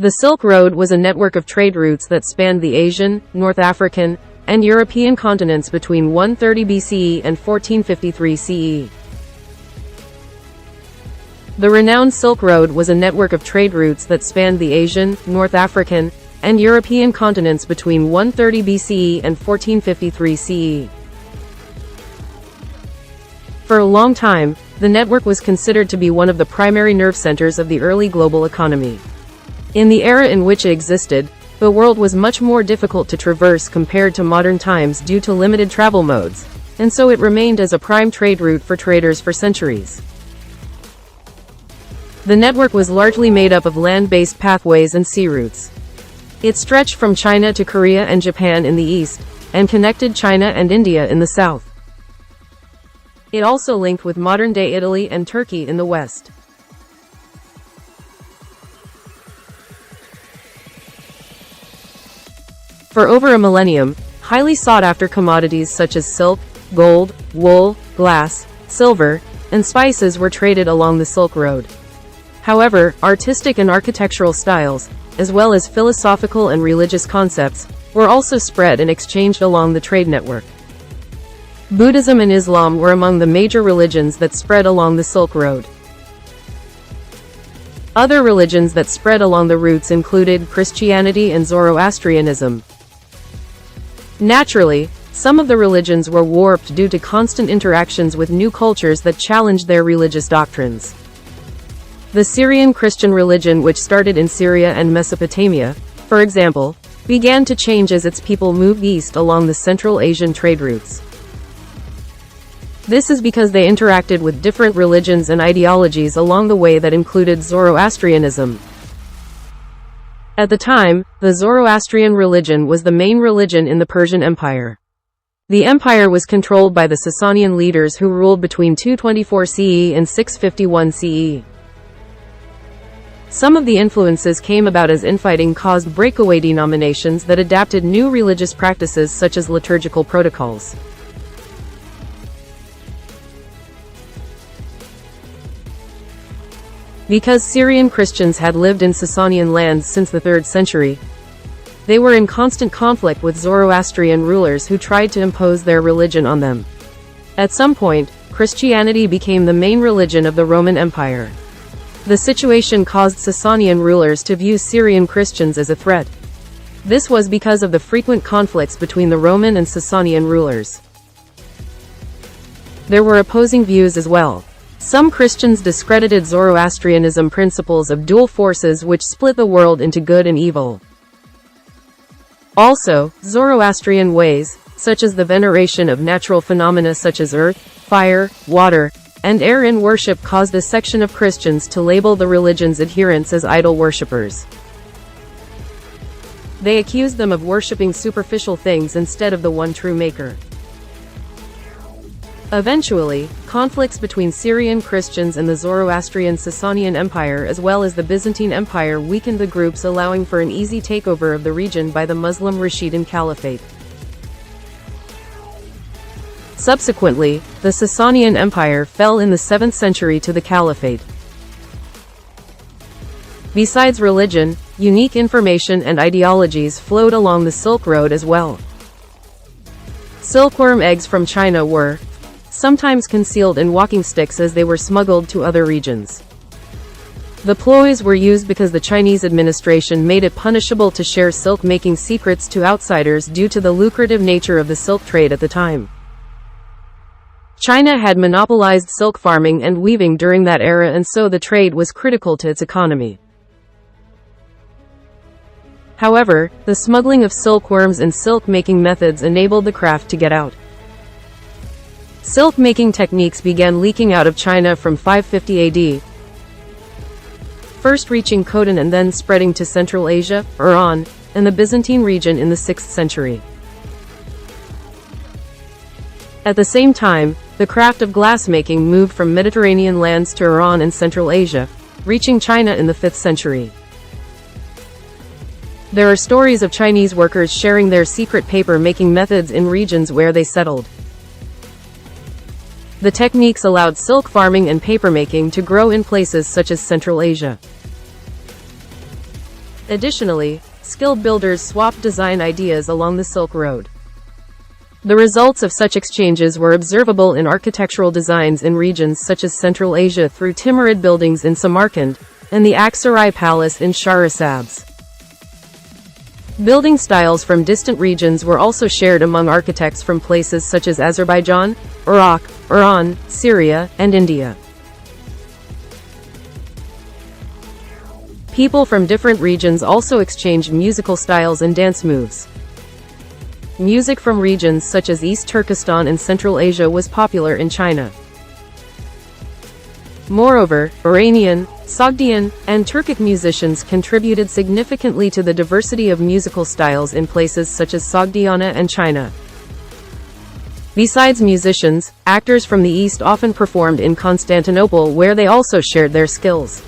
The Silk Road was a network of trade routes that spanned the Asian, North African, and European continents between 130 BCE and 1453 CE. The renowned Silk Road was a network of trade routes that spanned the Asian, North African, and European continents between 130 BCE and 1453 CE. For a long time, the network was considered to be one of the primary nerve centers of the early global economy. In the era in which it existed, the world was much more difficult to traverse compared to modern times due to limited travel modes, and so it remained as a prime trade route for traders for centuries. The network was largely made up of land-based pathways and sea routes. It stretched from China to Korea and Japan in the east, and connected China and India in the south. It also linked with modern-day Italy and Turkey in the west. For over a millennium, highly sought-after commodities such as silk, gold, wool, glass, silver, and spices were traded along the Silk Road. However, artistic and architectural styles, as well as philosophical and religious concepts, were also spread and exchanged along the trade network. Buddhism and Islam were among the major religions that spread along the Silk Road. Other religions that spread along the routes included Christianity and Zoroastrianism. Naturally, some of the religions were warped due to constant interactions with new cultures that challenged their religious doctrines. The Syrian Christian religion, which started in Syria and Mesopotamia, for example, began to change as its people moved east along the Central Asian trade routes. This is because they interacted with different religions and ideologies along the way that included Zoroastrianism. At the time, the Zoroastrian religion was the main religion in the Persian Empire. The empire was controlled by the Sasanian leaders who ruled between 224 CE and 651 CE. Some of the influences came about as infighting caused breakaway denominations that adapted new religious practices such as liturgical protocols. Because Syrian Christians had lived in Sasanian lands since the 3rd century, they were in constant conflict with Zoroastrian rulers who tried to impose their religion on them. At some point, Christianity became the main religion of the Roman Empire. The situation caused Sasanian rulers to view Syrian Christians as a threat. This was because of the frequent conflicts between the Roman and Sasanian rulers. There were opposing views as well. Some Christians discredited Zoroastrianism principles of dual forces which split the world into good and evil. Also, Zoroastrian ways, such as the veneration of natural phenomena such as earth, fire, water, and air in worship caused a section of Christians to label the religion's adherents as idol worshippers. They accused them of worshipping superficial things instead of the one true maker. Eventually, conflicts between Syrian Christians and the Zoroastrian Sasanian Empire as well as the Byzantine Empire weakened the groups, allowing for an easy takeover of the region by the Muslim Rashidun Caliphate. Subsequently, the Sasanian Empire fell in the 7th century to the Caliphate. Besides religion, unique information and ideologies flowed along the Silk Road as well. Silkworm eggs from China were sometimes concealed in walking sticks as they were smuggled to other regions. The ploys were used because the Chinese administration made it punishable to share silk-making secrets to outsiders due to the lucrative nature of the silk trade at the time. China had monopolized silk farming and weaving during that era, and so the trade was critical to its economy. However, the smuggling of silkworms and silk-making methods enabled the craft to get out. Silk-making techniques began leaking out of China from 550 AD, first reaching Khotan and then spreading to Central Asia, Iran, and the Byzantine region in the 6th century. At the same time, the craft of glassmaking moved from Mediterranean lands to Iran and Central Asia, reaching China in the 5th century. There are stories of Chinese workers sharing their secret paper-making methods in regions where they settled. The techniques allowed silk farming and papermaking to grow in places such as Central Asia. Additionally, skilled builders swapped design ideas along the Silk Road. The results of such exchanges were observable in architectural designs in regions such as Central Asia through Timurid buildings in Samarkand and the Aksaray Palace in Shahrisabz. Building styles from distant regions were also shared among architects from places such as Azerbaijan, Iraq, Iran, Syria, and India. People from different regions also exchanged musical styles and dance moves. Music from regions such as East Turkestan and Central Asia was popular in China. Moreover, Iranian, Sogdian, and Turkic musicians contributed significantly to the diversity of musical styles in places such as Sogdiana and China. Besides musicians, actors from the East often performed in Constantinople, where they also shared their skills.